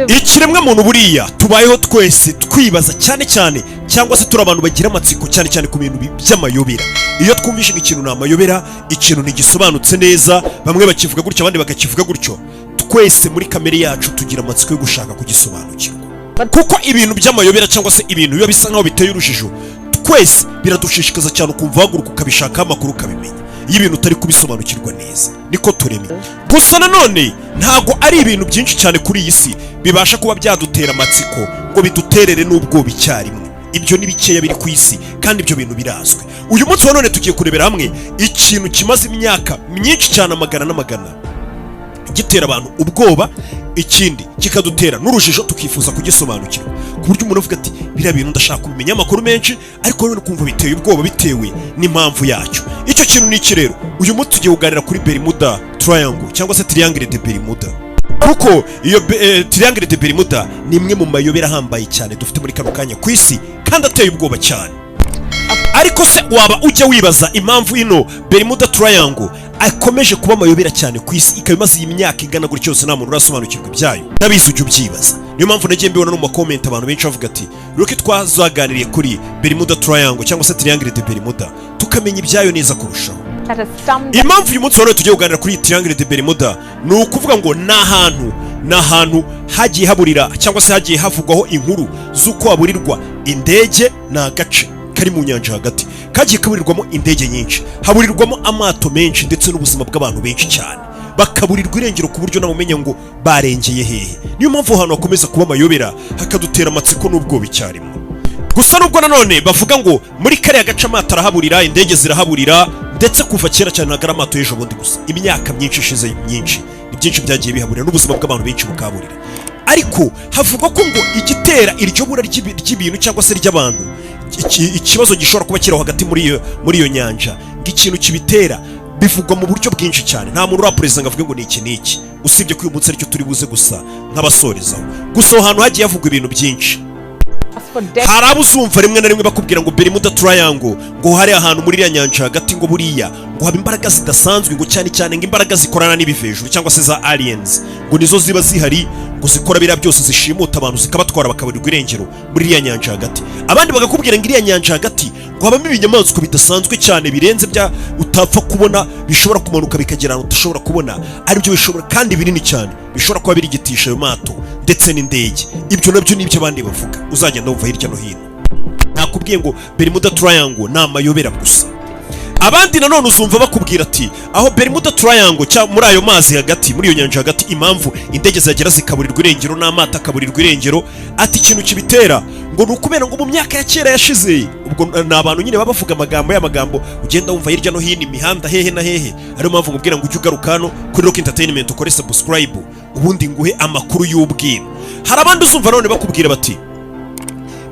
ikiremwa muntu buriya tubayeho twese twibaza cyane cyane cyangwa se turi abantu bagira amatsiko cyane cyane ku bintu by'amayobera. Iyo twumvishe ikintu ni amayobera, ikintu ntigisobanutse neza, bamwe bakivuga gutyo abandi bakakivuga gutyo, twese muri kamere yacu tugira amatsiko yo gushaka kugisobanukirwa, kuko ibintu by'amayobera cyangwa se ibintu biba bisa nkaho biteye urujijo, twese biradushishikaza cyane ukumva waguruka ukabishakaho amakuru ukabimenya. Iyo ibintu utari kubisobanukirwa neza niko turemye. Gusa nanone ntago ari ibintu byinshi cyane kuri iyi si bibasha kuba byadutera amatsiko ngo biduterere n'ubwoba icyarimwe. Ibyo ni bikeya biri ku isi kandi ibyo bintu birazwe. Uyu munsi wa none tugiye kurebera hamwe ikintu kimaze imyaka myinshi cyane amagana n'amagana gitera abantu ubwoba, ikindi kikadutera n'urujijo tukifuza kugisobanukirwa, ku buryo umuntu avuga ati biriya bintu ndashaka kubimenya amakuru menshi, ariko none kumva biteye ubwoba bitewe n'impamvu yacyo. Icyo kintu ni iki rero? Uyu munsi tugiye kuganira kuri Bermuda Triangle cyangwa se Triangle de Bermuda, kuko iyo Triangle de Bermuda ni imwe mu mayobera ahambaye cyane dufite muri kano kanya ku isi kandi ateye ubwoba cyane. Ariko se waba ujya wibaza impamvu ino Bermuda Triangle akomeje kuba amayobera cyane ku isi, ikaba imaze imyaka ingana gutyo cyose nta muntu urasobanukirwa ibyayo? Nabizi ujya ubyibaza. Niyo mpamvu nagiye mbibona no mu comment abantu benshi bavuga ati ruke twazaganiriye kuri Bermuda Triangle cyangwa se Triangle de Bermuda tukamenya ibyayo neza kurushaho. Impamvu uyu munsi wa none tugiye kuganira kuri Triangle de Bermuda ni ukuvuga ngo ni ahantu hagiye haburira cyangwa se hagiye havugwaho inkuru z'uko haburirwa indege na Agace kari mu nyanja hagati, kagiye kaburirwamo indege nyinshi, haburirwamo amato menshi ndetse n'ubuzima bw'abantu benshi cyane, bakaburirwa irengero ku buryo namumenya ngo barengeye hehe. Niyo mpamvu ahantu hakomeza kuba amayobera hakadutera amatsiko n'ubwoba icyarimwe. Gusa nubwo nanone bavuga ngo muri kariya gace amato arahaburira, indege zirahaburira, ndetse kuva kera cyane nagara amato y'ejo bundi gusa, imyaka myinshi ishize myinshi, ni byinshi byagiye bihaburira n'ubuzima bw'abantu benshi bukaburira. Ariko havugwa ko ngo igitera iryo bura ry'ibintu cyangwa se ry'abantu, ikibazo gishobora kuba kiraho hagati muri iyo nyanja, ng'ikintu kibitera bivugwa mu buryo bwinshi cyane. Nta muntu urapereza ngo avuge ngo ni iki, usibye ko uyu munsi aricyo turi buze gusa nk'abasorezaho. Gusa aho hantu hagiye havugwa ibintu byinshi. Hari abo uzumva rimwe na rimwe bakubwira ngo Bermuda Triangle ngo hari ahantu muri iriya nyanja hagati ngo buriya ngo haba imbaraga zidasanzwe, ngo cyane cyane ngo imbaraga zikorana n'ibivejuru cyangwa se za aliens, ngo nizo ziba zihari ngo zikora biriya byose, zishimuta abantu zikabatwara bakaburirwa irengero muri iriya nyanja hagati. Abandi bagakubwira ngo iriya nyanja hagati ngo habamo ibinyamaswa bidasanzwe cyane birenze bya utapfa kubona, bishobora kumanuka bikagera ahantu udashobora kubona, aribyo bishobora kandi binini cyane bishobora kuba birigitisha ayo mato ndetse n'indege. Ibyo nabyo nibyo abandi bavuga, uzagenda wumva hirya no hino. Nakubwiye ngo Bermuda Triangle ni amayobera gusa. Abandi nanone uzumva bakubwira ati aho Bermuda Triangle cyangwa muri ayo mazi hagati, muri iyo nyanja hagati, impamvu indege zagera zikaburirwa irengero n'amato akaburirwa irengero, ati ikintu kibitera ngo ni ukubera ngo mu myaka ya kera yashize, ubwo ni abantu nyine baba bavuga amagambo ugenda wumva hirya no hino imihanda hehe na hehe. Ariyo mpamvu nkubwira ngo ujye ugaruka hano kuri Rock Entertainment ukore subscribe ubundi nguhe amakuru y'ubwira. Hari abandi uzumva none bakubwira bati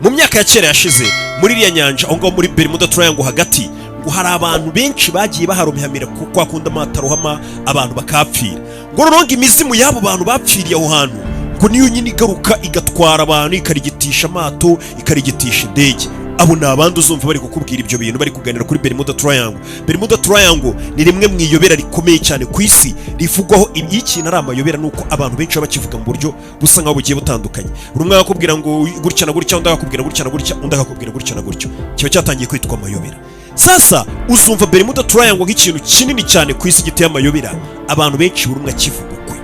mu myaka ya kera yashize muri iriya nyanja aho ngaho muri Bermuda Triangle hagati ngo hari abantu benshi bagiye baharomihamira kuko akunda amatarohama abantu bakapfira, ngo noneho imizimu y'abo bantu bapfiriye aho hantu ngo niyo nyine igaruka igatwara abantu ikarigitisha amato ikarigitisha indege. Abo ni abandi uzumva bari kukubwira ibyo bintu, bari kuganira kuri Bermuda Triangle. Bermuda Triangle ni rimwe mu iyobera rikomeye cyane ku isi rivugwaho ikintu ari amayobera, nuko abantu benshi baba bakivuga mu buryo busa nkaho bugiye butandukanye. Buri umwe akakubwira ngo gutya na gutya, undi akakubwira gutya na gutya, undi akakubwira gutya na gutya, kiba cyatangiye kwitwa amayobera. Sasa uzumva Bermuda Triangle nk'ikintu kinini cyane ku isi giteye amayobera, abantu benshi buri umwe akivuga ukwe.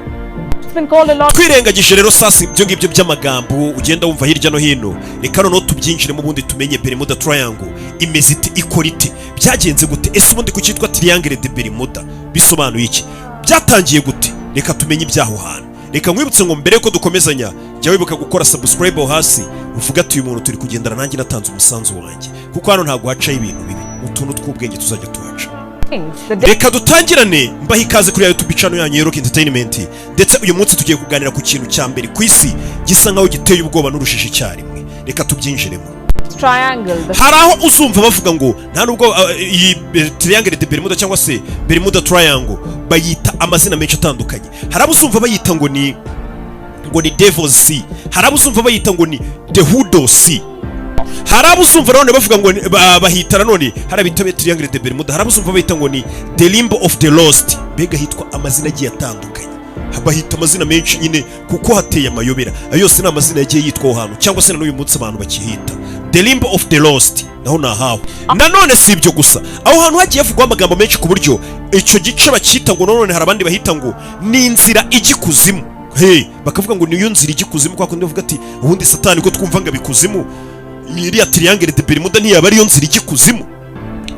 Twirengagije rero sasa ibyo ngibyo by'amagambo ugenda wumva hirya no hino, reka noneho tubyinjiremo ubundi tumenye Bermuda Triangle imeze ite, ikora ite, byagenze gute, ese ubundi ku cyitwa Triangle de Bermuda bisobanuye iki, byatangiye gute, reka tumenye ibyaho hantu. Reka nkwibutse ngo mbere ko dukomezanya jya wibuka gukora subscribe hasi uvuga ati uyu muntu turi kugendana nanjye natanze umusanzu wanjye, kuko hano ntabwo hacaho ibintu bibi, utuntu tw'ubwenge tuzajya tuhaca. Reka dutangirane mbaho ikaze kuri YouTube channel yanyu Rock Entertainment, ndetse uyu munsi tugiye kuganira ku kintu cya mbere ku isi gisa nkaho giteye ubwoba n'urushishi cyarimwe. Reka tubyinjiremo. Hari aho uzumva bavuga ngo nta nubwo iyi Triangle de Bermuda cyangwa se Bermuda Triangle bayita amazina menshi atandukanye. Hari abo uzumva bayita ngo ni Devil's Sea, hari abo uzumva bayita ngo ni The Hoodoo Sea, hari abo uzumva none bavuga ngo bahita nanone hari abitabe Triangle de Bermuda, hari abo uzumva bayita ngo ni The Limbo of the Lost. Mbega hitwa amazina agiye atandukanye. bahita amazina menshi nyine kuko hateye amayobera. Ayo yose ni amazina yagiye yitwa aho hantu, cyangwa se na n'uyu munsi abantu bakihita the limb of the lost, naho nahawe. Nanone si ibyo gusa, aho hantu hagiye havugwa amagambo menshi ku buryo icyo gice bacyita ngo nanone hari abandi bahita ngo ni inzira ijya ikuzimu. Bakavuga ngo niyo nzira ijya ikuzimu, kwa kundi bavuga ati ubundi satani ko twumva ngo abikuzimu iriya triangle de Bermuda ntiyaba ariyo nzira ijya ikuzimu.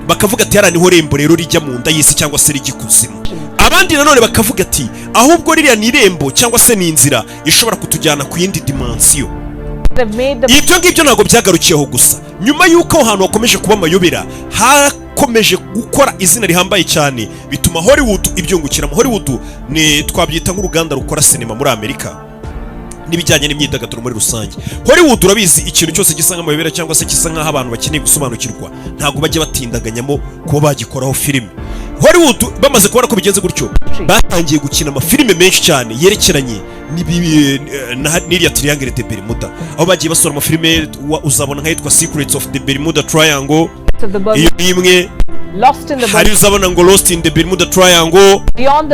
Bakavuga ati niho rembo rero rijya mu nda y'isi cyangwa se rijya ikuzimu. Abandi nanone bakavuga ati ahubwo ririya ni irembo cyangwa se ni inzira ishobora kutujyana ku yindi dimensiyo. Ibyo ngibyo ntabwo byagarukiyeho gusa, nyuma y'uko aho hantu hakomeje kuba amayobera hakomeje gukora izina rihambaye cyane, bituma Hollywood ibyungukiramo. Hollywood ni twabyita nk'uruganda rukora sinema muri Amerika n'ibijyanye n'imyidagaduro muri rusange. Hollywood urabizi, ikintu cyose gisa nk'amayobera cyangwa se gisa nk'aho abantu bakeneye gusobanukirwa ntabwo bajya batindaganyamo kuba bagikoraho filime. Hollywood bamaze kubona ko bigenze gutyo, batangiye gukina amafilime menshi cyane yerekeranye n'iriya triangle de Bermuda, aho bagiye basura amafilime uzabona nk'ayitwa Secrets of the Bermuda Triangle, iyo imwe hari uzabona ngo Lost in the Bermuda Triangle, Beyond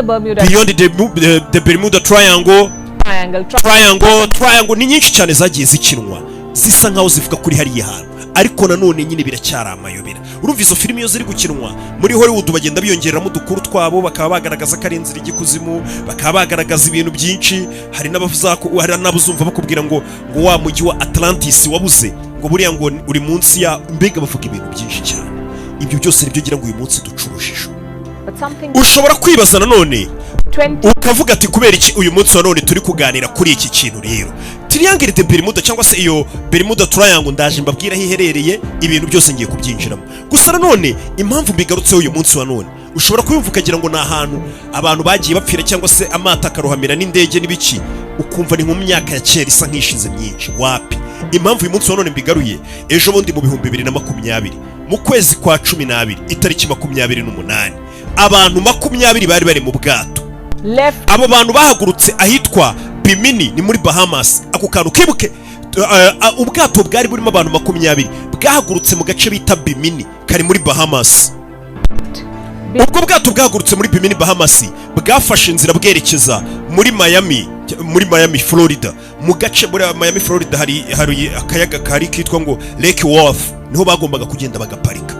the Bermuda Triangle, Triangle ni nyinshi cyane zagiye zikinwa zisa nkaho zivuga kuri hariya hantu, ariko nanone nyine biracyari amayobera. Urumva izo filime iyo ziri gukinwa muri Hollywood bagenda biyongeramo udukuru twabo, bakaba bagaragaza ko ari inzira ijya ikuzimu, bakaba bagaragaza ibintu byinshi. Hari n'abazumva bakubwira ngo wa mujyi wa Atlantis wabuze ngo buriya ngo uri munsi ya, mbega bavuga ibintu byinshi cyane. Ibyo byose nibyo ngira ngo uyu munsi ducurujije. Ushobora kwibaza nanone ukavuga ati kubera iki uyu munsi wa none turi kuganira kuri iki kintu rero Triangle de Bermuda cyangwa se iyo Bermuda Triangle? Ndaje mbabwira aho iherereye, ibintu byose ngiye kubyinjiramo. Gusa nanone impamvu mbigarutseho uyu munsi wa none, ushobora kuyumva ukagira ngo ni ahantu abantu bagiye bapfira cyangwa se amata akarohamira n'indege n'ibiki, ukumva ni mu myaka ya kera isa nk'ishize myinshi. Wapi! Impamvu uyu munsi wa none mbigaruye, ejo bundi mu 2020 mu kwezi kwa 12 itariki 28 abantu 20 bari mu bwato. Abo bantu bahagurutse ahitwa Bimini, ni muri Bahamas. Ako kantu kibuke, ubwato bwari burimo abantu 20 bwahagurutse mu gace bita Bimini kari muri Bahamas. Ubwo bwato bwahagurutse muri Bimini Bahamas bwafashe inzira bwerekeza muri Miami Florida. Mu gace muri Miami Florida hari akayaga kari kitwa ngo Lake Worth, niho bagombaga kugenda bagaparika.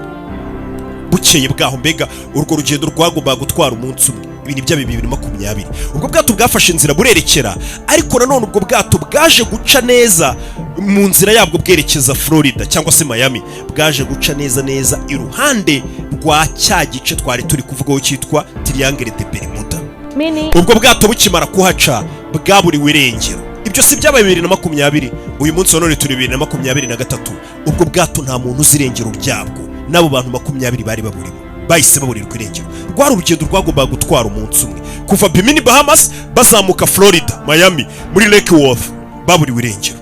Bukeye bwaho, mbega urwo rugendo rwagombaga gutwara umunsi umwe, ibintu bya 2020. Ubwo bwato bwafashe inzira burerekera, ariko nanone ubwo bwato bwaje guca neza mu nzira yabwo bwerekeza Florida cyangwa se Miami, bwaje guca neza iruhande rwa cya gice twari turi kuvugaho cyitwa Triangle de Bermuda. Ubwo bwato bukimara kuhaca bwaburiwe irengero. Ibyo si byabaye 2020, uyu munsi wa none turi 2023. Ubwo bwato nta muntu uzi irengero ryabwo, nabo bantu 20 bari baburimo bahise baburirwa irengero. Rwari urugendo rwagombaga gutwara umunsi umwe kuva Bimini Bahamas bazamuka Florida Miami muri Lake Worth, baburiwe irengero.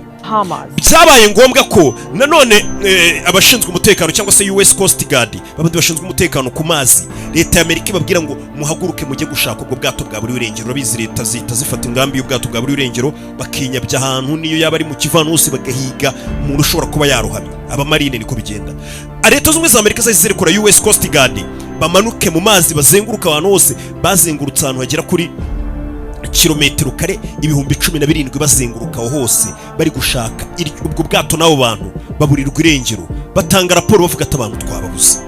Byabaye ngombwa ko nanone abashinzwe umutekano cyangwa se US Coast Guard, babandi bashinzwe umutekano ku mazi, leta y'Amerika ibabwira ngo muhaguruke mujye gushaka ubwo bwato bwaburiwe irengero. Babizi leta zifata ingambi y'ubwato bwaburiwe irengero, bakinyabya ahantu niyo yaba ari mu kivanusi bagahiga umuntu ushobora kuba yarohamye. Abamarine niko bigenda. Leta z'ubumwe za Amerika zahise zirekura US Coast Guard bamanuke mu mazi bazenguruka abantu hose, bazengurutse ahantu hagera kuri kilometero kare 17,000 bazenguruka aho hose bari gushaka ubwo bwato. Nabo bantu baburirwa irengero, batanga raporo bavuga ati abantu twababuze.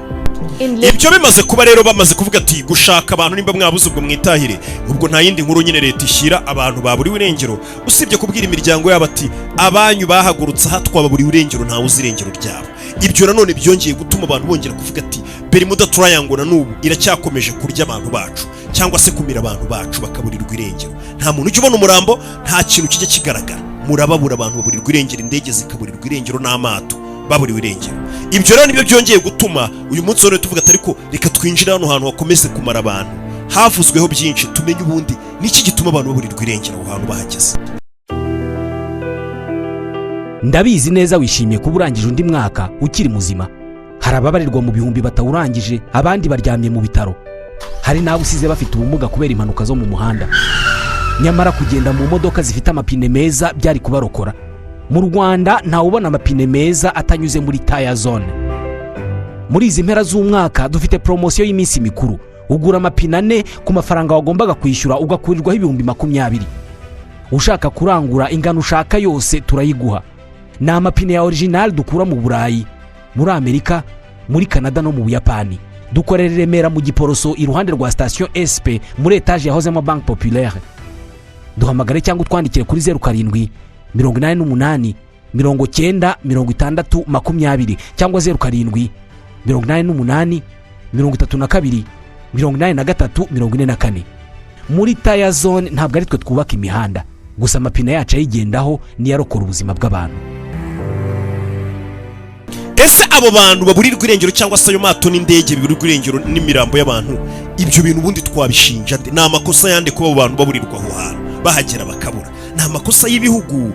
Ibyo bimaze kuba rero, bamaze kuvuga ati gushaka abantu nimba mwabuze ubwo mwitahire. Ubwo nta yindi nkuru nyine leta ishyira abantu baburiwe irengero, usibye kubwira imiryango yabo ati abanyu bahagurutse aha twababuriwe irengero, ntawe uzi irengero ryabo. Ibyo nanone byongeye gutuma abantu bongera kuvuga ati Bermuda Triangle na n'ubu iracyakomeje kurya abantu bacu cyangwa se kumira abantu bacu bakaburirwa irengero. Nta muntu ujya ubona umurambo, nta kintu kijya kigaragara. Murababura abantu baburirwa irengero, indege zikaburirwa irengero n'amato baburiwe irengero. Ibyo rero nibyo byongeye gutuma uyu munsi wone tuvuga ati ariko reka twinjire hano hantu hakomeze kumara abantu. Havuzweho byinshi, tumenye ubundi niki gituma abantu baburirwa irengero aho hantu bahageze. Ndabizi neza wishimiye kuba urangije undi mwaka ukiri muzima. Hari ababarirwa mu bihumbi batawurangije, abandi baryamye mu bitaro. Hari n'abo usize bafite ubumuga kubera impanuka zo mu muhanda. Nyamara kugenda mu modoka zifite amapine meza byari kubarokora. Mu Rwanda nta ubona amapine meza atanyuze muri tire zone. Muri izi mpera z'umwaka dufite promotion y'iminsi mikuru. ugura amapine 4 ku mafaranga wagombaga kwishyura ugakurirwaho ibihumbi 20. ushaka kurangura ingano ushaka yose turayiguha. ni amapine ya original dukura mu Burayi, muri Amerika, muri Canada no mu Buyapani. dukorera i Remera mu Giporoso iruhande rwa station SP muri etage yahozemo Banque Populaire. duhamagare cyangwa utwandikire kuri 07 88 90 60 20 cyangwa 07 88 32 83 44. muri Tire Zone ntabwo ari twe twubaka imihanda gusa, amapine yacu ayigendaho niyo arokora ubuzima bw'abantu. ese abo bantu baburirwa irengero cyangwa se ayo mato n'indege biburirwa irengero n'imirambo y'abantu, ibyo bintu ubundi twabishinja nde? ni amakosa yande kuba abo bantu baburirwa aho hantu bahagera bakabura? ni amakosa y'ibihugu?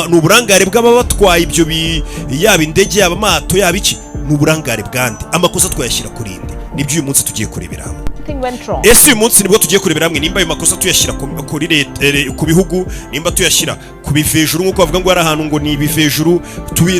ni uburangare bw'ababatwaye ibyo yaba indege yaba amato yaba iki? ni uburangare bwande? amakosa twayashyira kuri inde? nibyo uyu munsi tugiye kurebera hamwe. ese uyu munsi nibwo tugiye kurebera hamwe nimba ayo makosa tuyashyira kuri leta, ku bihugu, nimba tuyashyira ku bivejuru nk'uko bavuga ngo ari ahantu ngo ni ibivejuru,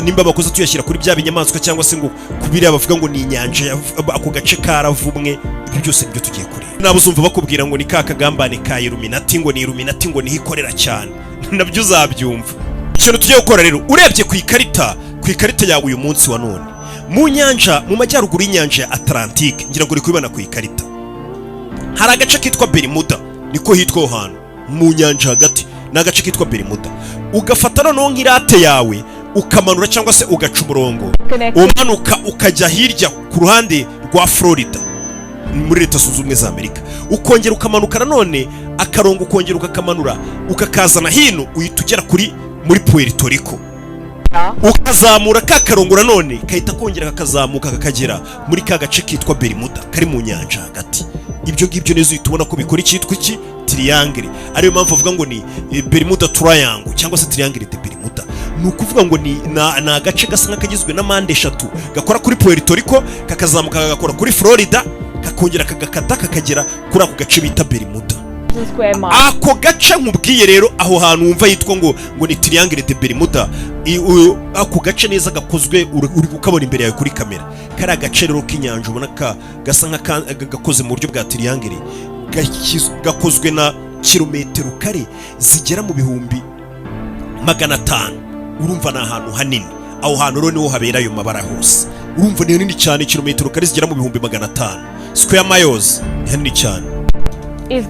nimba amakosa tuyashyira kuri bya binyamaswa cyangwa se ngo kubiriya bavuga ngo ni inyanja, ako gace karavumwe. ibyo byose nibyo tugiye kureba. nabo uzumva bakubwira ngo ni ka kagambane ka Illuminati, ngo ni Illuminati ngo niho ikorera cyane, nabyo uzabyumva. ikintu tugiye gukora rero, urebye ku ikarita yawe uyu munsi wa none, mu nyanja, mu majyaruguru y'inyanja ya Atlantique, ngira ngo uri kubibona ku ikarita, hari agace kitwa Bermuda, niko hitwa aho hantu mu nyanja hagati, ni agace kitwa Bermuda. ugafata noneho nk'irate yawe ukamanura cyangwa se ugaca umurongo umanuka ukajya hirya ku ruhande rwa Florida muri Leta Zunze Ubumwe za Amerika, ukongera ukamanuka nanone akarongo, ukongera ukakamanura ukakazana hino, uhita ugera muri Puerto Rico, ukazamura ka karongo nanone kahita kongera kakazamuka kakagera muri ka gace kitwa Bermuda kari mu nyanja hagati. ibyo ngibyo neza uhita ubona ko bikora icyitwa iki triangle. ariyo mpamvu avuga ngo ni Bermuda Triangle cyangwa se Triangle de Bermuda. ni ukuvuga ngo ni agace gasa nk'akagizwe na mpande eshatu, gakora kuri Puerto Rico, kakazamuka kagakora kuri Florida, kakongera kagakata kakagera kuri ako gace bita Bermuda. ako gace nkubwiye rero, aho hantu wumva yitwa ngo ni Triangle de Bermuda, ako gace neza gakozwe, uri kukabona imbere yawe kuri kamera, kari agace rero k'inyanja ubona gasa gakoze mu buryo bwa triangle, gakozwe na kilometero kare zigera mu bihumbi 500. urumva ni ahantu hanini. aho hantu rero niho habera ayo mabara hose. urumva ni hanini cyane, kilometero kare zigera mu bihumbi 500 square miles, ni hanini cyane.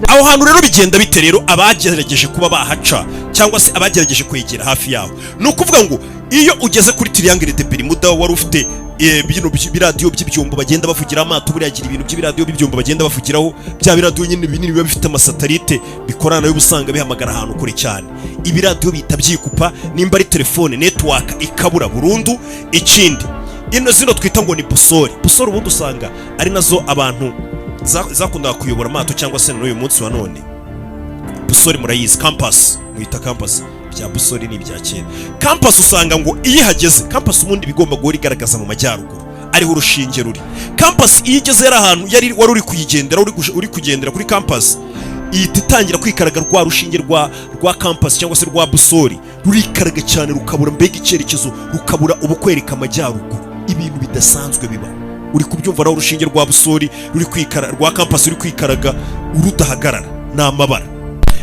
aho hantu rero bigenda bite rero abagerageje kuba bahaca cyangwa se abagerageje kwegera hafi yaho? ni ukuvuga ngo iyo ugeze kuri Triangle de Bermuda, wari ufite bino biradiyo by'ibyumba bagenda bavugira amato, buriya agira ibintu by'ibiradiyo by'ibyumba bagenda bavugiraho, bya biradiyo nyine binini biba bifite amasatelite bikorana nayo, usanga bihamagara ahantu kure cyane. ibiradiyo bita byikupa, nimba ari telefone network ikabura burundu. ikindi zino twita ngo ni busori ubundi usanga ari nazo abantu zakundaga kuyobora amato cyangwa se n'uyu munsi wa none. busori murayizi, campus mwita campus, bya busori ni ibya kera. campus usanga ngo iyo ihageze, campus ubundi bigomba guhora igaragaza mu majyaruguru, ariho urushinge ruri. campus iyo igeze yari ahantu wari uri kuyigendera, uri kugendera kuri campus, ihita itangira kwikaraga rwa rushinge rwa campus cyangwa se rwa busori, rurikaraga cyane, rukabura mbega icyerekezo, rukabura ubukwereka amajyaruguru. ibintu bidasanzwe biba, uri kubyumva naho urushinge rwa busori rwa campus ruri kwikaraga urudahagarara, ni amabara.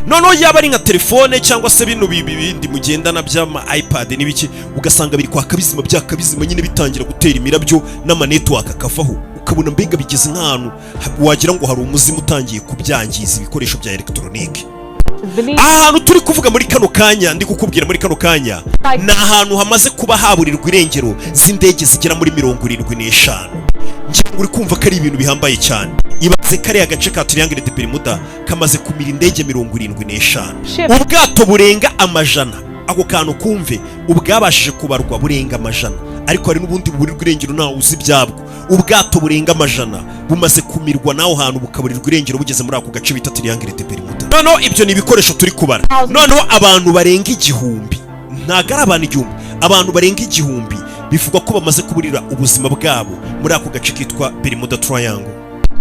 noneho yaba ari nka telefone cyangwa se bino bindi mugendana by'ama iPad n'ibiki, ugasanga biri kwaka bizima byakabizima nyine bitangira gutera imirabyo n'amanetwork akavaho, ukabona mbega bigeze nk'ahantu wagira ngo hari umuzimu utangiye kubyangiza ibikoresho bya electronique. ahantu turi kuvuga muri kano kanya, ndi kukubwira muri kano kanya, ni ahantu hamaze kuba haburirwa irengero z'indege zigera muri 75. njyewe uri kumva ko ari ibintu bihambaye cyane. ibaze kariya gace ka Triangle de Bermuda kamaze kumira indege 75, ubwato burenga 100. ako kantu kumve, ubwabashije kubarwa burenga 100, ariko hari n'ubundi buburirwa irengero nawe uzi byabwo. ubwato burenga 100 bumaze kumirwa naho hantu bukaburirwa irengero bugeze muri ako gace bita Triangle de Bermuda. noneho ibyo ni ibikoresho turi kubara. noneho abantu barenga 1000, ntago ari abantu 1000, abantu barenga 1000 bivugwa ko bamaze kuburira ubuzima bwabo muri ako gace kitwa Bermuda Triangle.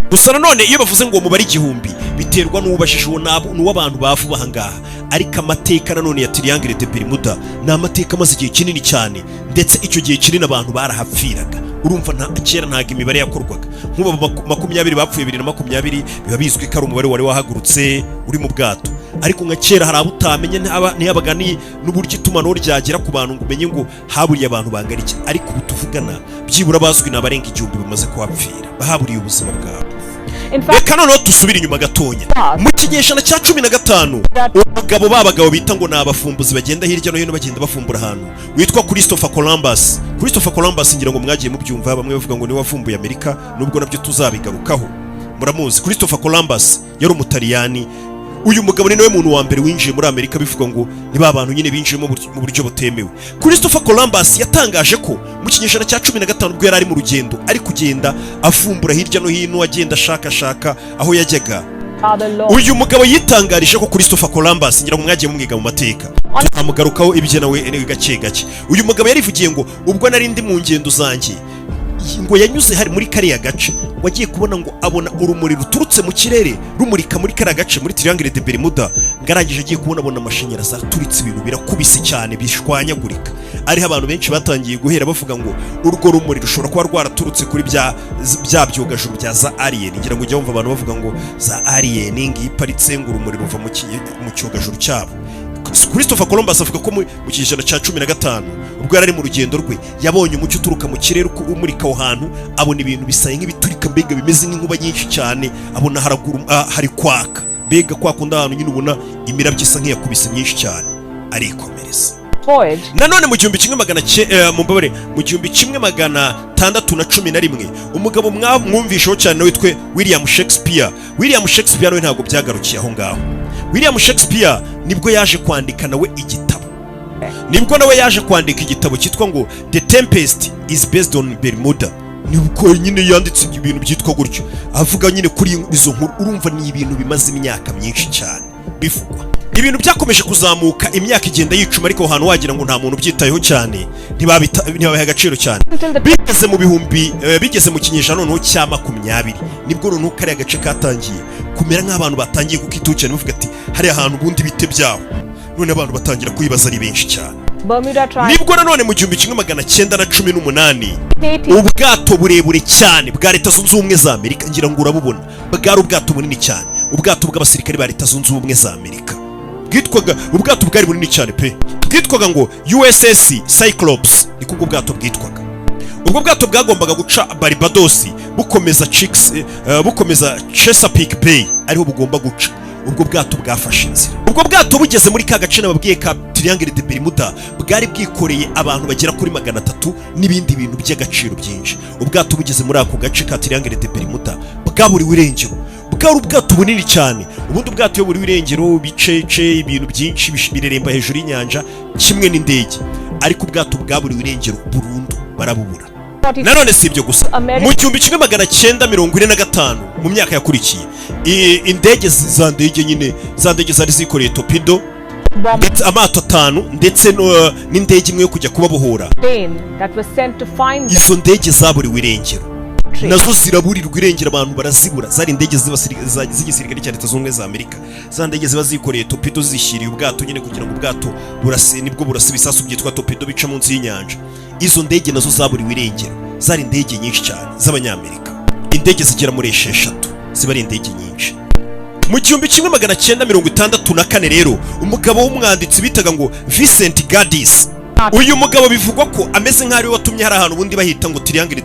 gusa nanone iyo bavuze ngo umubare 1000 biterwa n'ubashisho n'uw'abantu bavuba ahangaha, ariko amateka nanone ya Triangle de Bermuda ni amateka maze igihe kinini cyane, ndetse icyo gihe kinini abantu barahapfiraga, urumva kera ntago imibare yakorwaga. Nk'ubu 20 bapfuye 2020 biba bizwi ko ari umubare wari wahagurutse uri mu bwato, ariko nka kera hari abo utamenye ntiyabaga n'uburyo itumanaho ryagera ku bantu ngo umenye ngo haburiye abantu bangana iki, ariko ubu tuvugana byibura bazwi n'abarenga 1000 bamaze kuhapfira bahaburiye ubuzima bwabo. Reka noneho dusubire inyuma gatonya mu kinyejana cya 15 abagabo bita ngo ni abafumbuzi bagenda hirya no hino bagenda bafumbura ahantu witwa Christopher Columbus ngira ngo mwagiye mubyumva, bamwe bavuga ngo ni wavumbuye Amerika, nubwo nabyo tuzabigarukaho. Muramuzi Christopher Columbus yari umutaliyani. Uyu mugabo ni nawe muntu wa mbere winjiye muri Amerika, bivuga ngo ni ba bantu nyine binjiye mu buryo butemewe. Christopher Columbus yatangaje ko mu kinyejana cya 15 ubwo yari ari mu rugendo ari kugenda afumbura hirya no hino, agenda ashakashaka aho yajyaga. Uyu mugabo yitangarije ko Christopher Columbus ngira ngo mwagiye mumwiga mu mateka, tukamugarukaho ibye nawe gace gake. Uyu mugabo yarivugiye ngo ubwo nari ndi mu ngendo zanjye ngo yanyuze hari muri kariya gace, wagiye kubona ngo abona urumuri ruturutse mu kirere rumurika muri kariya gace muri Triangle de Bermuda, ngarangije agiye kubona amashanyarazi aturitse, ibintu birakubise cyane bishwanyagurika. Ariho abantu benshi batangiye guhera bavuga ngo urwo rumuri rushobora kuba rwaraturutse kuri bya byogajuru bya za alien. Ngira ngo ujya wumva abantu bavuga ngo za alien ngiparitse ngo urumuri ruva mu cyogajuru cyabo. Christopher Columbus avuga ko mu kinyejana cya 15 ubwo yari mu rugendo rwe yabonye umucyo uturuka mu kirere umurika aho hantu, abona ibintu bisaye nk'ibiturika mbega bimeze nk'inkuba nyinshi cyane, abona haraguru hari kwaka mbega kwakunda ahantu nyine ubona imirabyo isa nk'iyakubise myinshi cyane, arikomereza. Nanone mu 1611 umugabo mwumvishaho cyane witwe William Shakespeare nawe ntabwo byagarukiye aho ngaho. William Shakespeare nibwo yaje kwandika nawe igitabo cyitwa ngo The Tempest is based on Bermuda. Nibwo nyine yanditse ibintu byitwa gutyo, avuga nyine kuri izo nkuru. Urumva ni ibintu bimaze imyaka myinshi cyane bivugwa, ibintu byakomeje kuzamuka, imyaka igenda yicuma, ariko ahantu wagira ngo nta muntu byitayeho cyane, ntibabaha agaciro cyane. Bigeze mu kinyejana noneho cya 20 nibwo noneho kariya gace katangiye kumera nk'abantu batangiye kukitukirana bavuga ati hari ahantu ubundi bite byaho, none abantu batangira kuyibaza ari benshi cyane. Nibwo nanone mu 1918 ubwato burebure cyane bwa Leta Zunze Ubumwe za Amerika, ngira ngo urabubona, bwari ubwato bunini cyane, ubwato bw'abasirikare ba Leta Zunze Ubumwe za Amerika, bwitwaga ubwato bwari bunini cyane pe, bwitwaga ngo USS Cyclops, niko ubwo bwato bwitwaga. Ubwo bwato bwagombaga guca Barbados bukomeza Chesapeake Bay, ariho bugomba guca. Ubwo bwato bwafashe inzira. Ubwo bwato bugeze muri ka gace nababwiye ka Triangle de Bermuda, bwari bwikoreye abantu bagera kuri 300 n'ibindi bintu by'agaciro byinshi. Ubwato bugeze muri ako gace ka Triangle de Bermuda bwaburiwe irengero, bwari ubwato bunini cyane. Ubundi ubwato yo buriwe irengero bicece ibintu byinshi bireremba hejuru y'inyanja kimwe n'indege, ariko ubwato bwaburiwe irengero burundu, barabubura. Nanone si ibyo gusa, mu 1945 mu myaka yakurikiye indege za ndege zari zikoreye torpedo ndetse amato 5 ndetse n'indege imwe yo kujya kubabohora. Izo ndege zaburiwe irengero, nazo ziraburirwa irengero, abantu barazibura. Zari indege z'igisirikare cya Leta Zunze Ubumwe za Amerika, za ndege ziba zikoreye torpedo zishyiriye ubwato nyine kugira ngo ubwato nibwo burasa ibisasu byitwa torpedo bica munsi y'inyanja. Izo ndege nazo zaburiwe irengero, zari indege nyinshi cyane z'abanyamerika, indege zigera muri 6 ziba ari indege nyinshi. Mu 1964 rero umugabo w'umwanditsi bitaga ngo Vincent Gaddis, uyu mugabo bivugwa ko ameze nk'ari watumye hari ahantu ubundi bahita ngo Triangle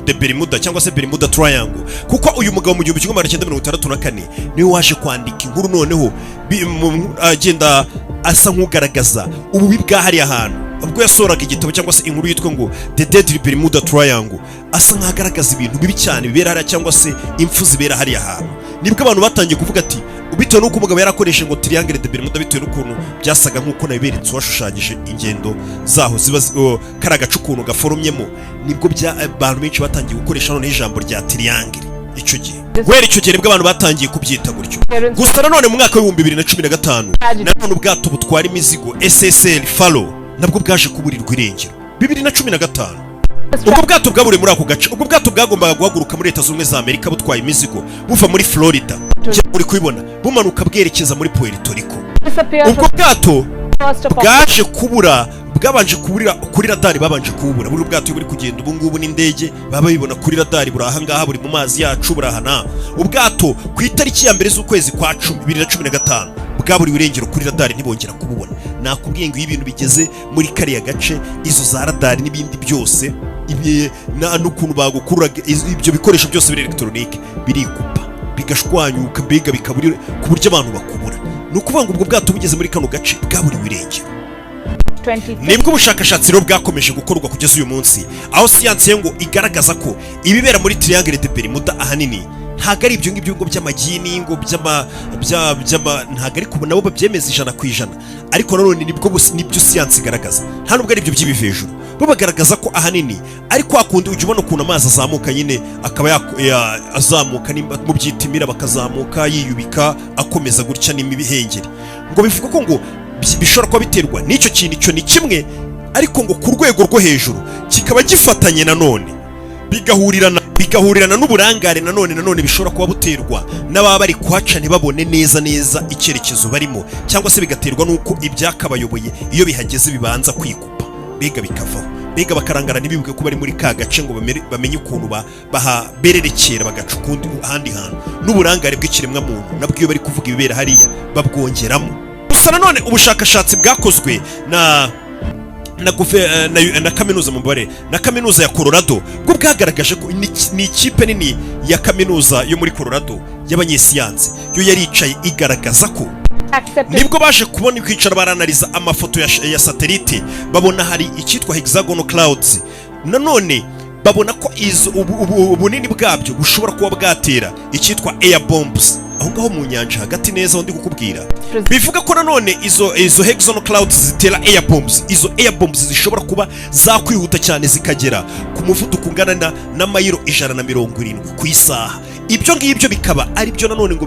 de Bermuda cyangwa se Bermuda Triangle, kuko uyu mugabo mu 1964 niwe waje kwandika inkuru noneho agenda asa nk'ugaragaza ububi bwa hari ahantu. Ubwo yasoraga igitabo cyangwa se inkuru yitwa ngo The Deadly Bermuda Triangle, asa nk'agaragaza ibintu bibi cyane bibera hariya cyangwa se impfu zibera hariya ahantu. Nibwo abantu batangiye kuvuga ati bitewe n'uko umugabo yarakoresheje ngo Triangle de Bermuda, bitewe n'ukuntu byasaga nk'uko nabiberetse washushanyije ingendo zaho ziba kari agace ukuntu gaforomyemo, nibwo abantu benshi batangiye gukoresha noneho ijambo rya Triangle. Icyo gihe nibwo abantu batangiye kubyita gutyo. Gusa nanone mu mwaka wa 2015 nanone ubwato butwara imizigo SSL Faro nabwo bwaje kuburirwa irengero 2015. Ubwo bwato bwaburiye muri ako gace. Ubwo bwato bwagombaga guhaguruka muri Leta Zunze Ubumwe za Amerika butwaye imizigo buva muri Florida, uri kubibona, bumanuka bwerekeza muri Puerto Rico. Ubwo bwato bwaje kubura bwabanje kuburira kuri radari, babanje kubura. Buri bwato buri kugenda ubu ngubu n'indege baba bibona kuri radari, buri aha ngaha, buri mu mazi yacu, burahana. Ubwato ku itariki ya mbere z'ukwezi kwa 10 2015 bwaburiwe irengero kuri radari, ntibongera kububona. Nakubwiye ngo ibintu bigeze muri kariya gace, izo za radari n'ibindi byose, n'ukuntu bagukurura ibyo bikoresho byose biri electronique birikupa bigashwanyuka, mbega bikaburira ku buryo abantu bakubura. Ni ukuvuga ngo ubwo bwato bugeze muri kano gace bwaburiwe irengero. Nibwo ubushakashatsi rero bwakomeje gukorwa kugeza uyu munsi, aho siyansi ngo igaragaza ko ibibera muri Triangle de Bermuda ahanini ntago ari ibyo ngibyo ngo by'amagini ngo ntago ari kubona nabo babyemeza 100%, ariko nanone nibyo siyansi igaragaza, nta nubwo ari ibyo by'ibivejuru. Bo bagaragaza ko ahanini ariko akundi ujye ubona ukuntu amazi azamuka nyine, akaba azamuka mu byitimira, bakazamuka yiyubika akomeza gutya n'imibihengeri, ngo bivuga ko ngo bishobora kuba biterwa n'icyo kintu. Icyo ni kimwe, ariko ngo ku rwego rwo hejuru kikaba gifatanye nanone bigahurirana n'uburangare nanone bishobora kuba buterwa n'ababa bari kuhaca ntibabone neza icyerekezo barimo, cyangwa se bigaterwa n'uko ibyakabayoboye iyo bihageze bibanza kwikupa, mbega bikavaho, mbega bakarangara ntibibuke ko bari muri ka gace ngo bamenye ukuntu bahabererekera bagaca ukundi ahandi hantu. N'uburangare bw'ikiremwa muntu nabwo iyo bari kuvuga ibibera hariya babwongeramo. Gusa nanone ubushakashatsi bwakozwe na kaminuza na kaminuza ya Colorado bwo bwagaragaje ko ni ikipe nini ya kaminuza yo muri Colorado y'abanyesiyansi yo yaricaye igaragaza ko nibwo baje kubona kwicara baranaliza amafoto ya satellite, babona hari icyitwa hexagonal clouds. Nanone babona ko ubunini bwabyo bushobora kuba bwatera icyitwa air bombs aho ngaho mu nyanja hagati neza, ndi kukubwira. Bivuga ko nanone izo hexagonal clouds zitera air bombs. Izo air bombs zishobora kuba zakwihuta cyane zikagera ku muvuduko ungana na mayiro 170 ku isaha. Ibyo ngibyo bikaba ari byo nanone ngo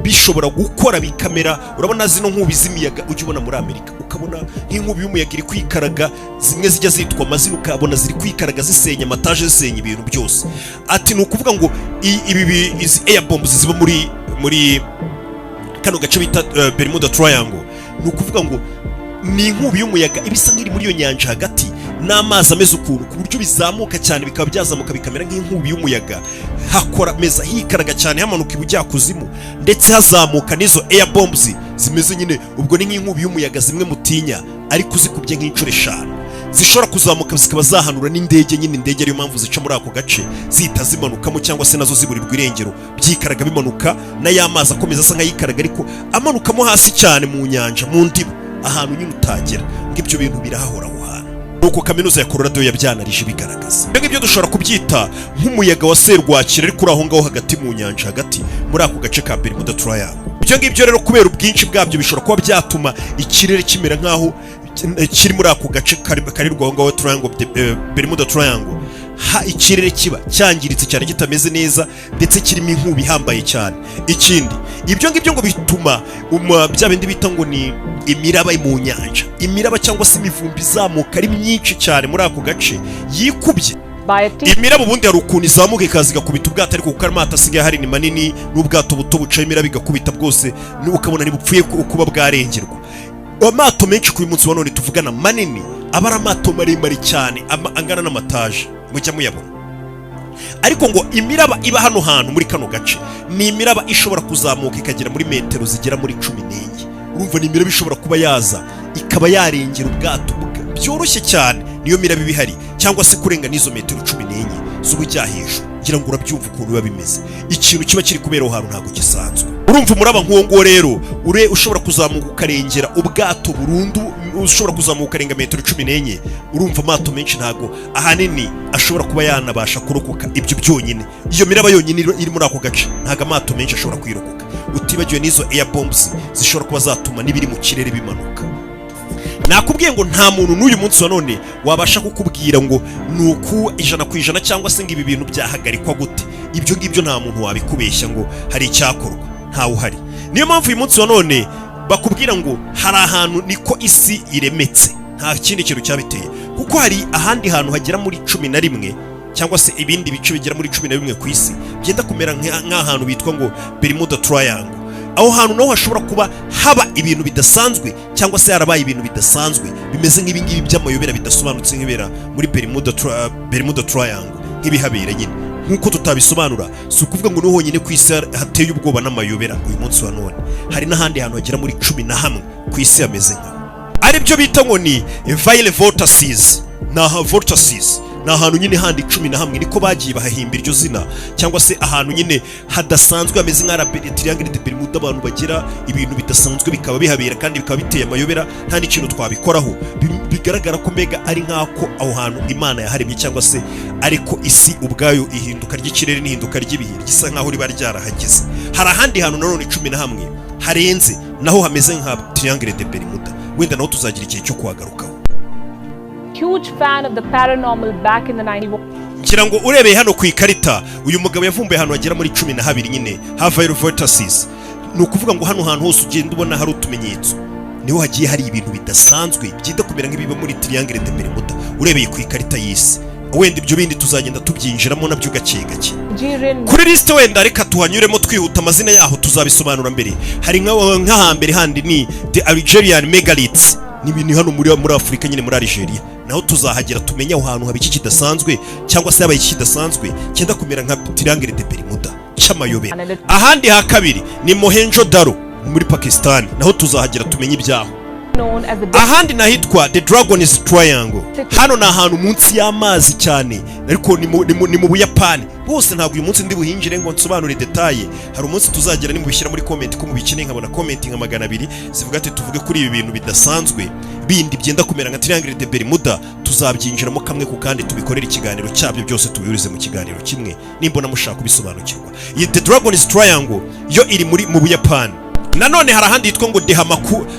bishobora gukora bikamera. Urabona zino nkubi z'imiyaga ujye ubona muri Amerika, ukabona nk'inkubi y'umuyaga iri kwikaraga, zimwe zijya zitwa amazina, ukabona ziri kwikaraga zisenya amataje, zisenya ibintu byose. Ati ni ukuvuga ngo izi air bombs ziba muri kano gace bita Bermuda Triangle. Ni ukuvuga ngo ni inkubi y'umuyaga ibisa nk'iri muri iyo nyanja hagati, n'amazi ameze ukuntu ku buryo bizamuka cyane, bikaba byazamuka bikamera nk'inkubi y'umuyaga, hakora meza hikaraga cyane, hamanuka ibujya kuzimu, ndetse hazamuka n'izo air bombs zimeze nyine. Ubwo ni nk'inkubi y'umuyaga zimwe mutinya, ariko zikubye nk'inshuro 5 zishobora kuzamuka zikaba zahanura n'indege nyine. Indege ariyo mpamvu zica muri ako gace zihita zimanukamo, cyangwa se nazo ziburirwa irengero, byikaraga bimanuka na ya mazi akomeza asa nk'ayikaraga, ariko amanukamo hasi cyane mu nyanja, mu ndiba, ahantu nyine utagera. Ngibyo bintu birahahora aho hantu. Nuko kaminuza ya Colorado yabyanarije bigaragaza. Ngibyo dushobora kubyita nk'umuyaga wa serwakira ariko uri aho ngaho hagati mu nyanja, hagati muri ako gace ka Bermuda Triangle. Ibyo ngibyo rero kubera ubwinshi bwabyo bishobora kuba byatuma ikirere kimera nk'aho kiri muri ako gace karirwa aho ngaho Bermuda Triangle, ikirere kiba cyangiritse cyane, kitameze neza, ndetse kirimo inkubi ihambaye cyane. Ikindi, ibyo ngibyo ngo bituma bya bindi bita ngo ni imiraba mu nyanja, imiraba cyangwa se imivumbi izamuka ari myinshi cyane muri ako gace yikubye. Imiraba ubundi hari ukuntu izamuka ikaza igakubita ubwato, ariko kuko amato asigaye hari ni manini, n'ubwato buto bucaye imiraba igakubita bwose, ukabona ntibupfuye kuba bwarengerwa. Amato menshi ku munsi wa none tuvugana manini aba ari amato maremare cyane angana n'amataje, mujya muyabona. Ariko ngo imiraba iba hano hantu muri kano gace ni imiraba ishobora kuzamuka ikagera muri metero zigera muri 14. Urumva ni imiraba ishobora kuba yaza ikaba yarengera ubwato byoroshye cyane, niyo miraba ibihari, cyangwa se kurenga n'izo metero 14 z'ubujya hejuru. Ngira ngo urabyumva ukuntu biba bimeze, ikintu kiba kiri kubera aho hantu ntago gisanzwe. Urumva umuraba nk'uwo rero ushobora kuzamuka ukarengera ubwato burundu, ushobora kuzamuka ukarenga metero 14. Urumva amato menshi ntago ahanini ashobora kuba yanabasha kurokoka ibyo byonyine. Iyo miraba yonyine iri muri ako gace ntago amato menshi ashobora kwirokoka, utibagiwe n'izo air bombs zishobora kuba zatuma n'ibiri mu kirere bimanuka. Nakubwiye ngo nta muntu n'uyu munsi wa none wabasha kukubwira ngo nuko 100% cyangwa se ngo ibi bintu byahagarikwa gute. Ibyo ngibyo nta muntu wabikubeshya ngo hari icyakorwa, ntawe uhari. Niyo mpamvu uyu munsi wa none bakubwira ngo hari ahantu niko isi iremetse, nta kindi kintu cyabiteye, kuko hari ahandi hantu hagera muri 11 cyangwa se ibindi bice bigera muri 11 ku isi byenda kumera nk'ahantu bitwa ngo Bermuda Triangle. aho hantu naho hashobora kuba haba ibintu bidasanzwe cyangwa se harabaye ibintu bidasanzwe bimeze nk'ibingibi by'amayobera bidasobanutse nk'ibera muri Bermuda Triangle nk'ibihabera nyine nk'uko tutabisobanura. Si ukuvuga ngo niho honyine ku isi hateye ubwoba n'amayobera uyu munsi wa none, hari n'ahandi hantu hagera muri 11 ku isi hameze nkaho, aribyo bita ngo ni vile vortices. Vortices ni ahantu nyine handi 11 niko bagiye bahahimba iryo zina, cyangwa se ahantu nyine hadasanzwe hameze nka Triangle de Bermuda, abantu bagira ibintu bidasanzwe bikaba bihabera kandi bikaba biteye amayobera nta n'ikintu twabikoraho. Bigaragara ko mbega ari nk'ako aho hantu Imana yaharemye, cyangwa se ariko isi ubwayo ihinduka ry'ikirere n'ihinduka ry'ibihe gisa nk'aho riba ryarahageze. Hari ahandi hantu nanone 11 harenze naho hameze nka Triangle de Bermuda, wenda naho tuzagira igihe cyo kuhagarukaho. Huge fan of the paranormal back in the 90s. Ngira ngo urebeye hano ku ikarita uyu mugabo yavumbuye ahantu hagera muri 12 nyine vile vortices. Ni ukuvuga ngo hano hantu hose ugenda ubona hari utumenyetso niho hagiye hari ibintu bidasanzwe byenda kumera nk'ibiba muri Triangle de Bermuda urebeye ku ikarita y'isi. Wenda ibyo bindi tuzagenda tubyinjiramo nabyo gake gake kuri liste. Wenda reka tuhanyuremo twihuta, amazina yaho tuzabisobanura mbere. Hari nk'ahambere handi ni the Algerian megaliths, ni ibintu hano muri Afurika nyine muri Algeria, naho tuzahagera tumenye aho hantu haba iki kidasanzwe cyangwa se habaye iki kidasanzwe cyenda kumera nka Triangle de Bermuda cy'amayobera. Ahandi ha kabiri ni Mohenjo-Daro muri Pakistan, naho tuzahagera tumenye ibyaho. Ahandi nahitwa the Dragon's Triangle, hano ni ahantu munsi y'amazi cyane ariko ni mu Buyapani. Bose ntabwo uyu munsi ndi buhinjire ngo nsobanure detaye, hari umunsi tuzagera nimubishyira muri comment ko mubikeneye, nkabona comment nka 200 zivuga ati tuvuge kuri ibi bintu bidasanzwe bindi byenda kumera nka Triangle de Bermuda, tuzabyinjiramo kamwe ku kandi tubikorera ikiganiro cyabyo byose tubihurize mu kiganiro kimwe nimbona mushaka kubisobanukirwa. Iyi the Dragon's Triangle yo iri mu Buyapani. Nanone hari ahandi hitwa ngo de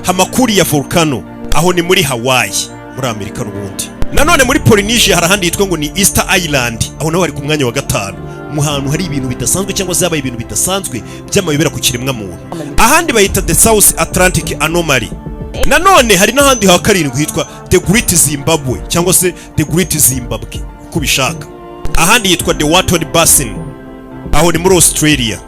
Hamakuri ya volcano, aho ni muri Hawaii muri Amerika n'ubundi. Nanone muri Polynesia hari ahandi hitwa ngo ni Easter Island, aho naho hari ku mwanya wa 5 mu hantu hari ibintu bidasanzwe cyangwa se habaye ibintu bidasanzwe by'amayobera ku kiremwa muntu. Ahandi bayita the South Atlantic Anomaly. Nanone hari n'ahandi ha 7 hitwa the Great Zimbabwe cyangwa se the Great Zimbabwe uko bishaka. Ahandi hitwa the Watton Basin, aho ni muri Australia.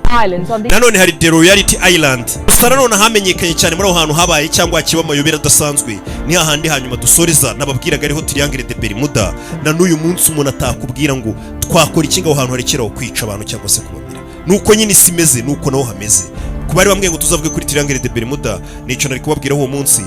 Nanone hari the Royalty Island. Gusa nanone hamenyekanye cyane muri aho hantu habaye cyangwa hakiba amayobera adasanzwe ni hahandi hanyuma dusoreza nababwiraga ariho Triangle de Bermuda. Na n'uyu munsi umuntu atakubwira ngo twakora iki ngaho hantu harekeraho kwica abantu cyangwa se kubamira, nuko nyine isi imeze nuko naho hameze. Kubari bamwe ngo tuzavuge kuri Triangle de Bermuda, nico nari kubabwira uwo munsi